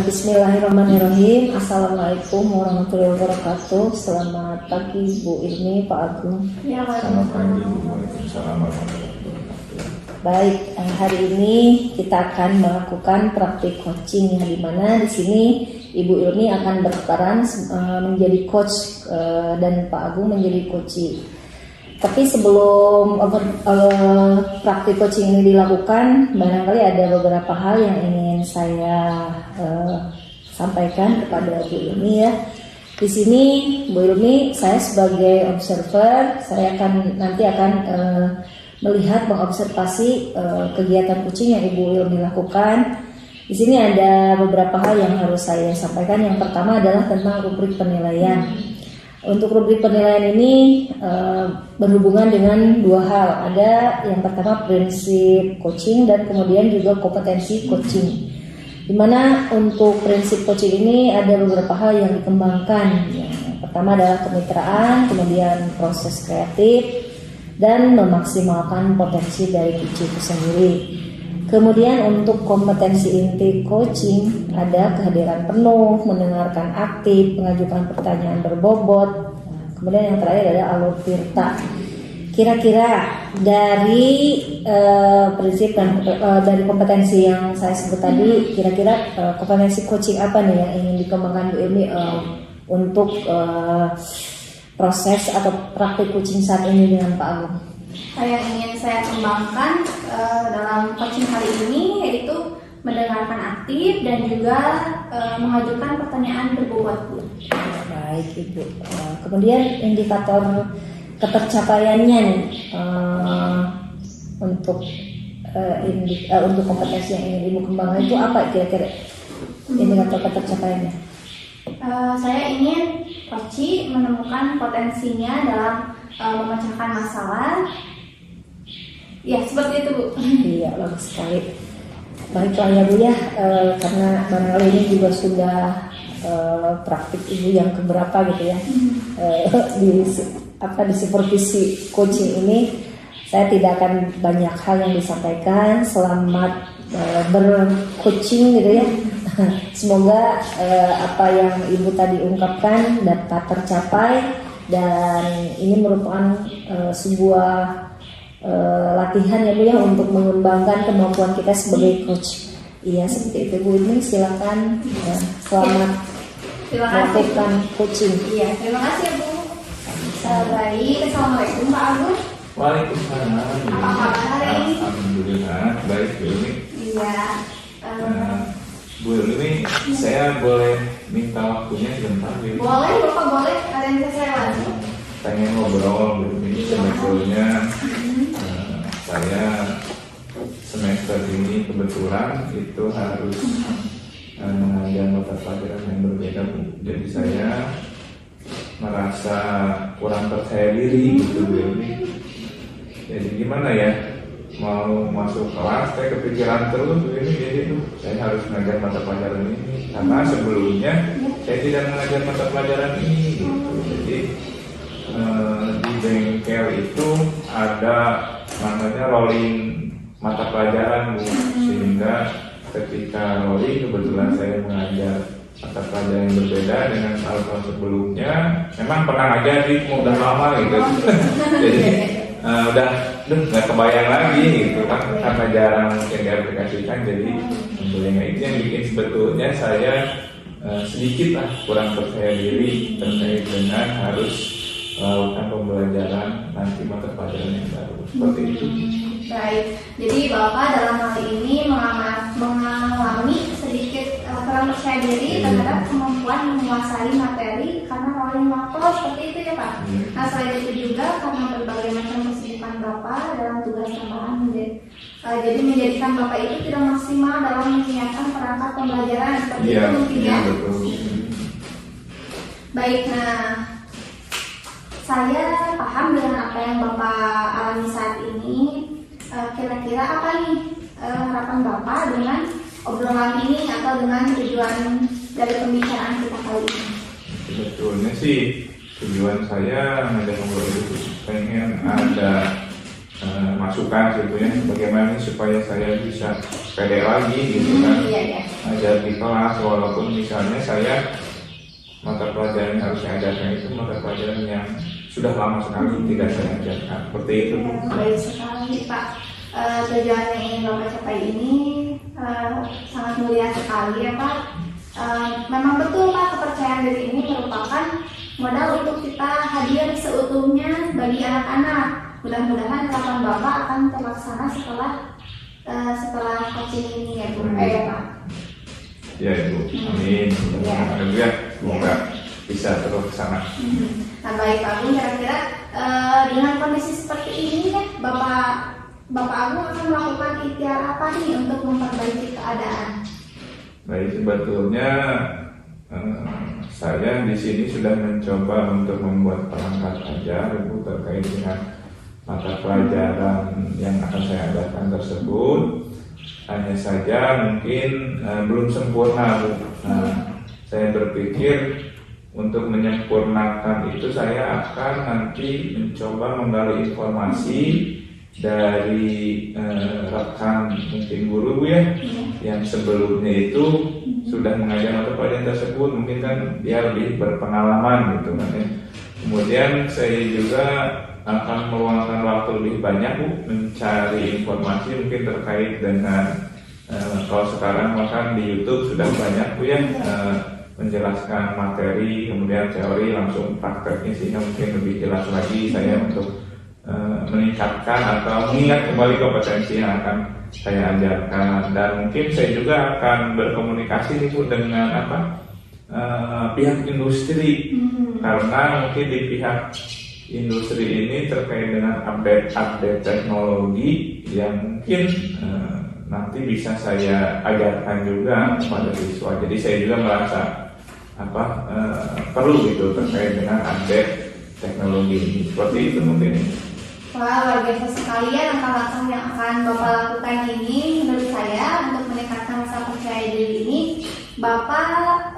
Bismillahirrahmanirrahim. Assalamualaikum warahmatullahi wabarakatuh. Selamat pagi Bu Ilmi, Pak Agung. Ya, Selamat pagi Bu. Waalaikumsalam warahmatullahi wabarakatuh. Baik, hari ini kita akan melakukan praktik coaching, yang dimana di sini Ibu Ilmi akan berperan menjadi coach dan Pak Agung menjadi coachee. Tapi sebelum praktik coaching ini dilakukan, barangkali ada beberapa hal yang ingin saya sampaikan kepada Bu Ilmi ya. Di sini Bu Ilmi, saya sebagai observer, saya nanti akan melihat, mengobservasi kegiatan coaching yang Ibu Ilmi lakukan. Di sini ada beberapa hal yang harus saya sampaikan. Yang pertama adalah tentang rubrik penilaian. Untuk rubrik penilaian ini berhubungan dengan dua hal. Ada yang pertama prinsip coaching dan kemudian juga kompetensi coaching. Dimana untuk prinsip coaching ini ada beberapa hal yang dikembangkan. Yang pertama adalah kemitraan, kemudian proses kreatif, dan memaksimalkan potensi dari coaching itu sendiri. Kemudian untuk kompetensi inti coaching ada kehadiran penuh, mendengarkan aktif, mengajukan pertanyaan berbobot. Kemudian yang terakhir adalah alur tirta. Kira-kira dari prinsip dan dari kompetensi yang saya sebut tadi, kira-kira kompetensi coaching apa nih yang ingin dikembangkan Bu Ilmi untuk proses atau praktik coaching saat ini dengan Pak Agung? yang ingin saya kembangkan dalam coaching kali ini yaitu mendengarkan aktif dan juga mengajukan pertanyaan berbobot. Baik Ibu. Kemudian indikator ketercapaiannya nih untuk kompetensi yang ingin Ibu kembangkan itu apa kira-kira indikator ketercapaiannya? Saya ingin coaching menemukan potensinya dalam memecahkan masalah. Ya, seperti itu Bu. Iya, bagus sekali. Baiklah ya Bu ya, karena barangkali ini juga sudah praktik Ibu yang keberapa gitu ya. Di supervisi coaching ini, saya tidak akan banyak hal yang disampaikan. Selamat bercoaching gitu ya. Semoga apa yang Ibu tadi ungkapkan dapat tercapai, dan ini merupakan sebuah latihan ya Bu ya untuk mengembangkan kemampuan kita sebagai coach. Iya, seperti itu Bu. Ini silakan selamat melakukan coaching. Iya, terima kasih ya Bu. Baik, assalamualaikum Pak Agung. Waalaikumsalam. Apa kabar hari ini? Alhamdulillah, baik Bu Ilmi. Iya. Bu Ilmi, saya boleh minta waktunya sebentar Bu Ilmi? Boleh Bapak, boleh. Ada yang bisa saya bantu? Pengen ngobrol Bu Ilmi. Sebetulnya saya semester ini kebetulan itu harus yang mata pelajaran yang berbeda Bu. Jadi saya merasa kurang percaya diri gitu Bu Ilmi. Jadi gimana ya, mau masuk kelas saya kepikiran terus Bu Ilmi. Jadi saya harus mengajar mata pelajaran ini karena sebelumnya saya tidak mengajar mata pelajaran ini gitu. Jadi di bengkel itu ada namanya rolling mata pelajaran Bu. Sehingga ketika rolling kebetulan saya mengajar mata pelajaran yang berbeda dengan tahun sebelumnya. Memang pernah ngajar di udah lama gitu. Jadi udah nggak kebayang lagi gitu kan, karena jarang yang diaplikasikan. Jadi tentunya itu yang bikin sebetulnya saya sedikit lah kurang percaya diri terkait dengan harus melakukan pembelajaran nanti mata pelajaran yang baru seperti itu. Baik, jadi Bapak dalam hal ini mengalami sedikit kurang percaya diri terhadap kemampuan menguasai materi karena rolling waktu seperti itu ya Pak. Nah, selain itu juga karena berbagai macam kesibukan Bapak dalam tugas tambahan, jadi menjadikan Bapak itu tidak maksimal dalam menyiapkan perangkat pembelajaran seperti itu mungkin ya. Betul. Baik, nah saya paham dengan apa yang Bapak alami saat ini. Kira-kira apa nih harapan Bapak dengan obrolan ini atau dengan tujuan dari pembicaraan kita kali ini? Sebetulnya sih tujuan saya ngajak ngobrol itu pengen ada masukan gitu ya, bagaimana supaya saya bisa pede lagi gitu kan. Iya, iya. Ajar di kelas, walaupun misalnya saya mata pelajaran yang harus saya ajarkan itu mata pelajaran yang sudah lama sekali tidak saya ajarkan. Seperti itu. Ya, baik sekali Pak. Tujuan yang ingin Bapak capai ini sangat mulia sekali ya Pak. Memang betul Pak, kepercayaan diri ini merupakan modal untuk kita hadir seutuhnya bagi anak-anak. Mudah-mudahan harapan Bapak akan terlaksana setelah coaching ini ya Bu. Ya Pak. Ya Ibu, amin. Ya. Alhamdulillah, semoga bisa terus ke sana. Nah baik Pak Agung, kira-kira dengan kondisi seperti ini ya Bapak Agung akan melakukan ikhtiar apa nih untuk memperbaiki keadaan? Baik, sebetulnya saya di sini sudah mencoba untuk membuat perangkat ajar Ibu terkait dengan mata pelajaran yang akan saya ajarkan tersebut. Hanya saja mungkin belum sempurna Bu. Saya berpikir untuk menyempurnakan itu saya akan nanti mencoba menggali informasi dari rekan mungkin guru Bu ya, yang sebelumnya itu sudah mengajar mata pelajaran tersebut, mungkin kan dia lebih berpengalaman gitu kan ya. Kemudian saya juga akan meluangkan waktu lebih banyak Bu mencari informasi mungkin terkait dengan kalau sekarang bahkan di YouTube sudah banyak Bu ya menjelaskan materi, kemudian teori langsung prakteknya, sehingga mungkin lebih jelas lagi saya untuk meningkatkan atau mengingat kembali kompetensi yang akan saya ajarkan. Dan mungkin saya juga akan berkomunikasi nih Bu dengan pihak industri, karena mungkin di pihak industri ini terkait dengan update teknologi yang mungkin nanti bisa saya ajarkan juga kepada siswa. Jadi saya juga merasa perlu gitu terkait dengan update teknologi ini. Seperti itu mungkin. Wah, luar biasa sekali ya langkah-langkah yang akan Bapak lakukan ini. Menurut saya untuk meningkatkan rasa percaya diri ini Bapak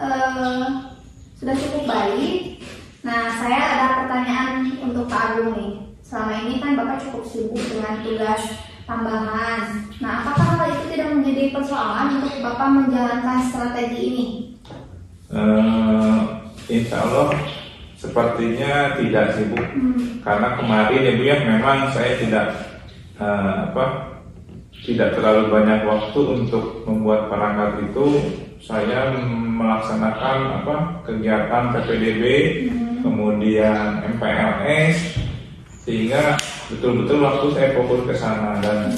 sudah cukup baik. Nah, saya ada pertanyaan untuk Pak Agung nih. Selama ini kan Bapak cukup sibuk dengan tugas tambahan. Nah, apakah hal itu tidak menjadi persoalan untuk Bapak menjalankan strategi ini? Insya Allah sepertinya tidak sibuk. Karena kemarin ya Bu ya, memang saya tidak terlalu banyak waktu untuk membuat perangkat itu. Saya melaksanakan kegiatan PPDB, kemudian MPLS, sehingga betul-betul waktu saya fokus ke sana. Dan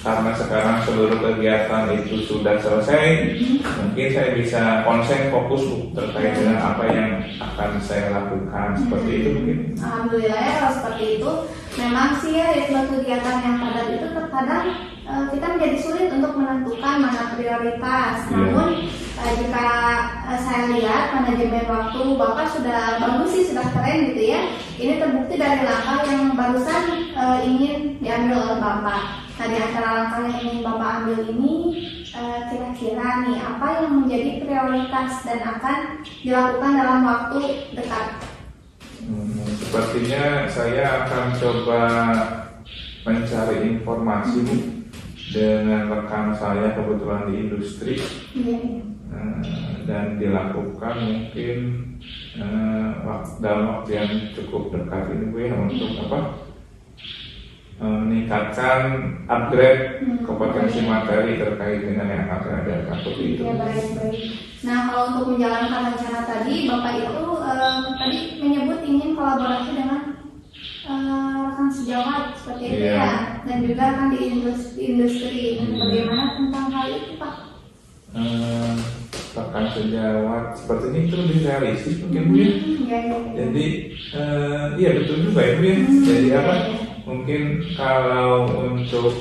karena sekarang seluruh kegiatan itu sudah selesai, mungkin saya bisa konsen fokus terkait dengan apa yang akan saya lakukan. Seperti itu mungkin. Alhamdulillah ya kalau seperti itu. Memang sih ya ritme kegiatan yang padat itu terkadang kita menjadi sulit untuk menentukan mana prioritas. Namun jika saya lihat manajemen waktu Bapak sudah bagus sih, sudah keren gitu ya. Ini terbukti dari langkah yang barusan ingin diambil oleh Bapak. Nah, di antara langkah yang ingin Bapak ambil ini, kira-kira nih apa yang menjadi prioritas dan akan dilakukan dalam waktu dekat? Sepertinya saya akan coba mencari informasi dengan rekan saya kebetulan di industri, dan dilakukan mungkin dalam waktu yang cukup dekat ini Bu ya, untuk meningkatkan upgrade kompetensi materi terkait dengan yang akan saya ajarkan. Seperti itu. Ya, baik. Nah, kalau untuk menjalankan rencana tadi, Bapak itu tadi menyebut ingin kolaborasi dengan rekan sejawat seperti itu ya, dan juga kan di industri. Bagaimana tentang hal itu Pak? Rekan sejawat seperti ini itu lebih realistis mungkin Bu ya. Jadi iya betul juga ya Bu ya. Jadi mungkin kalau untuk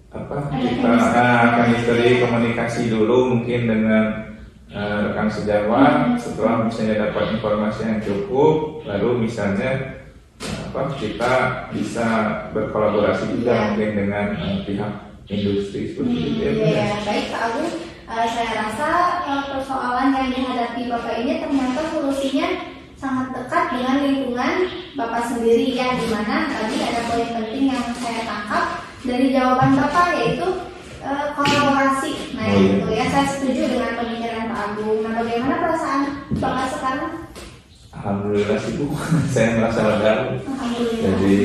kita akan komunikasi dulu mungkin dengan rekan sejawat. Setelah misalnya dapat informasi yang cukup, lalu misalnya kita bisa berkolaborasi juga mungkin dengan pihak industri seperti itu ya. Baik Pak Agung, saya rasa persoalan yang dihadapi Bapak ini ternyata solusinya sangat dekat dengan lingkungan Bapak sendiri ya, dimana tadi ada poin penting yang saya tangkap dari jawaban Bapak, yaitu kolaborasi. Nah Oh, iya. itu ya, saya setuju dengan pemikiran Pak Agung. Nah bagaimana perasaan Bapak sekarang? Alhamdulillah sih Bu, saya merasa lega. Alhamdulillah. Jadi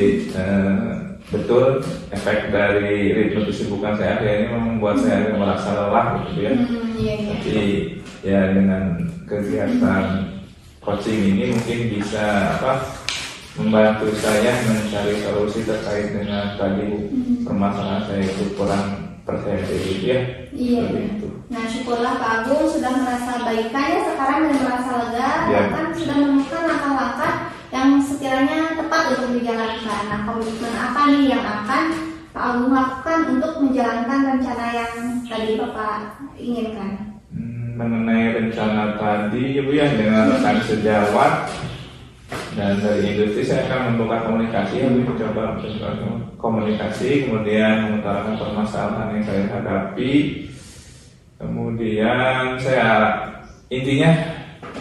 betul efek dari ritme kesibukan saya akhirnya membuat saya merasa lelah gitu ya. Iya, iya. Tapi ya dengan kegiatan coaching ini mungkin bisa membantu saya mencari solusi terkait dengan tadi Bu, permasalahan saya itu kurang percaya diri ya. Iya. Seperti itu. Nah syukurlah Pak Agung sudah merasa baikan ya sekarang dan merasa lega, Iya. bahkan sudah menemukan langkah-langkah yang sekiranya tepat untuk dijalankan. Nah komitmen apa nih yang akan Pak Agung lakukan untuk menjalankan rencana yang tadi Bapak inginkan? Mengenai rencana tadi Bu ya, dengan rekan sejawat dan dari industri saya akan membuka komunikasi ya Bu, mencoba komunikasi, kemudian mengutarakan permasalahan yang saya hadapi, kemudian saya intinya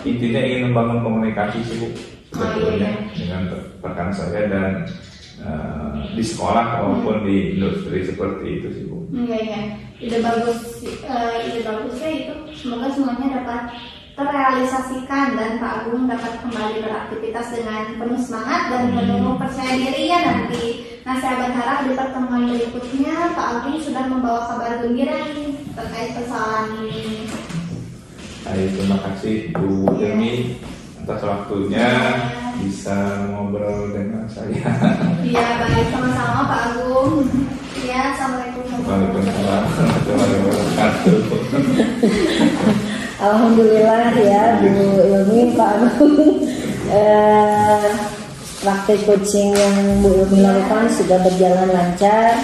ingin membangun komunikasi sih Bu sebetulnya dengan rekan saya dan di sekolah maupun di industri seperti itu sih Bu. Iya, ide bagusnya itu semoga semuanya dapat terrealisasikan dan Pak Agung dapat kembali beraktivitas dengan penuh semangat dan penuh percaya diri ya nanti. Nah saya berharap di pertemuan berikutnya Pak Agung sudah membawa kabar gembira nih terkait persoalan ini. Baik, terima kasih Bu Demi atas waktunya bisa ngobrol dengan saya. Iya baik, sama-sama Pak Agung. Ya, assalamualaikum Waalaikumsalam warahmatullahi wabarakatuh. Alhamdulillah ya Bu Ilmi, Pak Agung. Praktik coaching yang Bu Ilmi lakukan sudah berjalan lancar.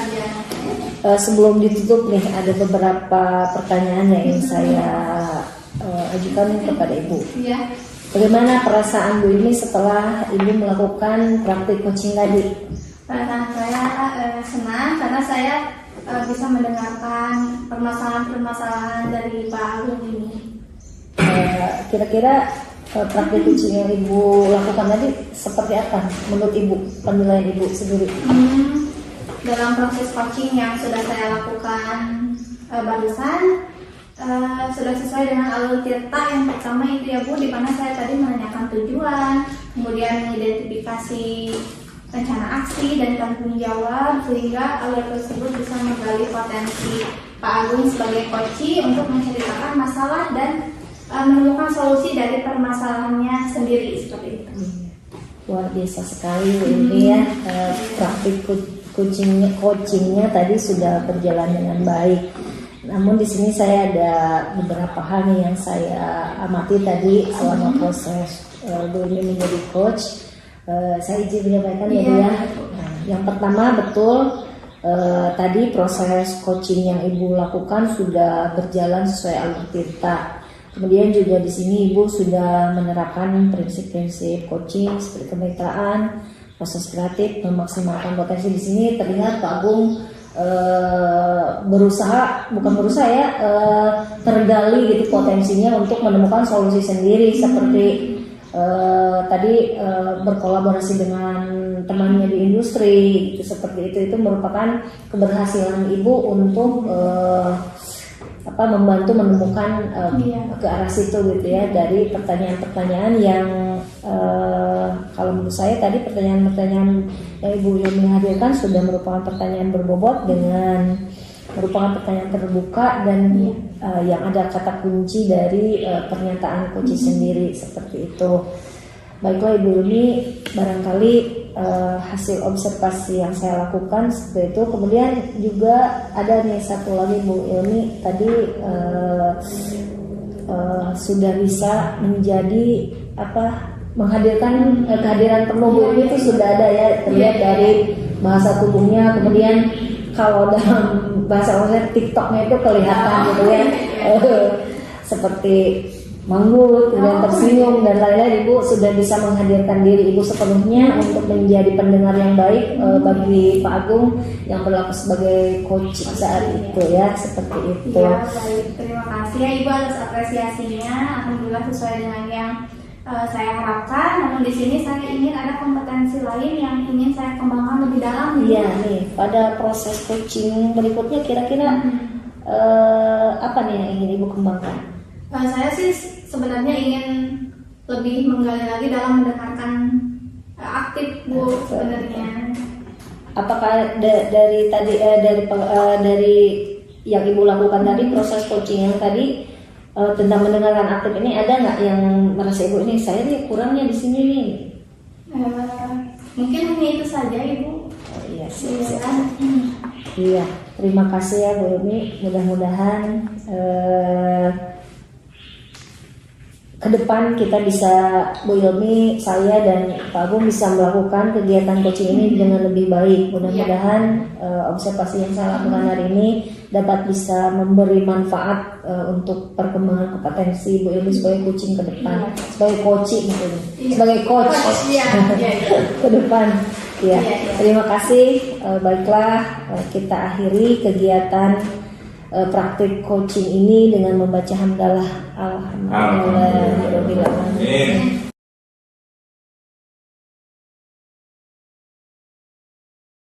Sebelum ditutup nih ada beberapa pertanyaan yang ingin saya ajukan kepada Ibu. Iya. Bagaimana perasaan Bu Ilmi setelah Ibu melakukan praktik coaching tadi? Perasaan saya senang karena saya bisa mendengarkan permasalahan-permasalahan dari Pak Agung ini. Kira-kira praktik coaching yang Ibu lakukan tadi seperti apa menurut Ibu, penilaian Ibu sendiri? Dalam proses coaching yang sudah saya lakukan barusan sudah sesuai dengan alur tirta yang pertama itu ya Bu, di mana saya tadi menanyakan tujuan, kemudian mengidentifikasi rencana aksi dan tanggung jawab sehingga alur tersebut bisa menggali potensi Pak Agung sebagai coach untuk menceritakan masalah dan menemukan solusi dari permasalahannya sendiri seperti itu. Luar biasa sekali Bu Ilmi ya. Praktik coachingnya tadi sudah berjalan dengan baik. Namun di sini saya ada beberapa hal nih yang saya amati tadi selama proses Bu Ilmi menjadi coach. Saya izin menyampaikan ya Bu ya. Nah, yang pertama betul tadi proses coaching yang Ibu lakukan sudah berjalan sesuai alur tirta. Kemudian juga di sini Ibu sudah menerapkan prinsip-prinsip coaching seperti kemitraan, proses kreatif, memaksimalkan potensi. Di sini terlihat Pak Agung tergali gitu potensinya untuk menemukan solusi sendiri seperti tadi berkolaborasi dengan temannya di industri gitu, seperti itu merupakan keberhasilan Ibu untuk membantu menemukan ke arah situ gitu ya, dari pertanyaan-pertanyaan yang kalau menurut saya tadi pertanyaan-pertanyaan yang Ibu Ilmi hadirkan sudah merupakan pertanyaan berbobot dengan merupakan pertanyaan terbuka dan yang ada kata kunci dari pernyataan coach sendiri seperti itu. Baiklah Ibu Ilmi, barangkali hasil observasi yang saya lakukan seperti itu. Kemudian juga ada nih satu lagi Bu Ilmi tadi sudah bisa menjadi menghadirkan kehadiran penuh Bu Ilmi itu sudah ada ya, terlihat dari bahasa tubuhnya. Kemudian kalau dalam bahasa Indonesia TikToknya itu kelihatan gitu ya, seperti manggut, kemudian tersenyum dan lain-lain. Ibu sudah bisa menghadirkan diri Ibu sepenuhnya untuk menjadi pendengar yang baik bagi Pak Agung yang berlaku sebagai coach saat itu ya, seperti itu. Ya, baik. Terima kasih ya Ibu atas apresiasinya. Alhamdulillah sesuai dengan yang saya harapkan. Namun di sini saya ingin ada kompetensi lain yang ingin saya kembangkan lebih dalam. Iya nih, pada proses coaching berikutnya kira-kira apa nih yang ingin Ibu kembangkan? Saya sih sebenarnya ingin lebih menggali lagi dalam mendengarkan aktif Bu sebenarnya. Apakah dari tadi dari yang Ibu lakukan tadi, proses coaching yang tadi tentang mendengarkan aktif ini, ada nggak yang merasa Ibu ini saya nih kurangnya di sini nih? Mungkin hanya itu saja Ibu. Oh, iya, siap. Iya, terima kasih ya Bu Ilmi. Mudah-mudahan ke depan kita bisa, Bu Ilmi, saya dan Pak Agung bisa melakukan kegiatan coaching ini dengan lebih baik. Mudah-mudahan observasi yang saya lakukan hari ini dapat bisa memberi manfaat untuk perkembangan kompetensi Bu Ilmi sebagai coaching ke depan, sebagai coaching gitu, sebagai coach ke depan. Ya, terima kasih. Baiklah, kita akhiri kegiatan praktik coaching ini dengan membaca hamdalah. Alhamdulillah.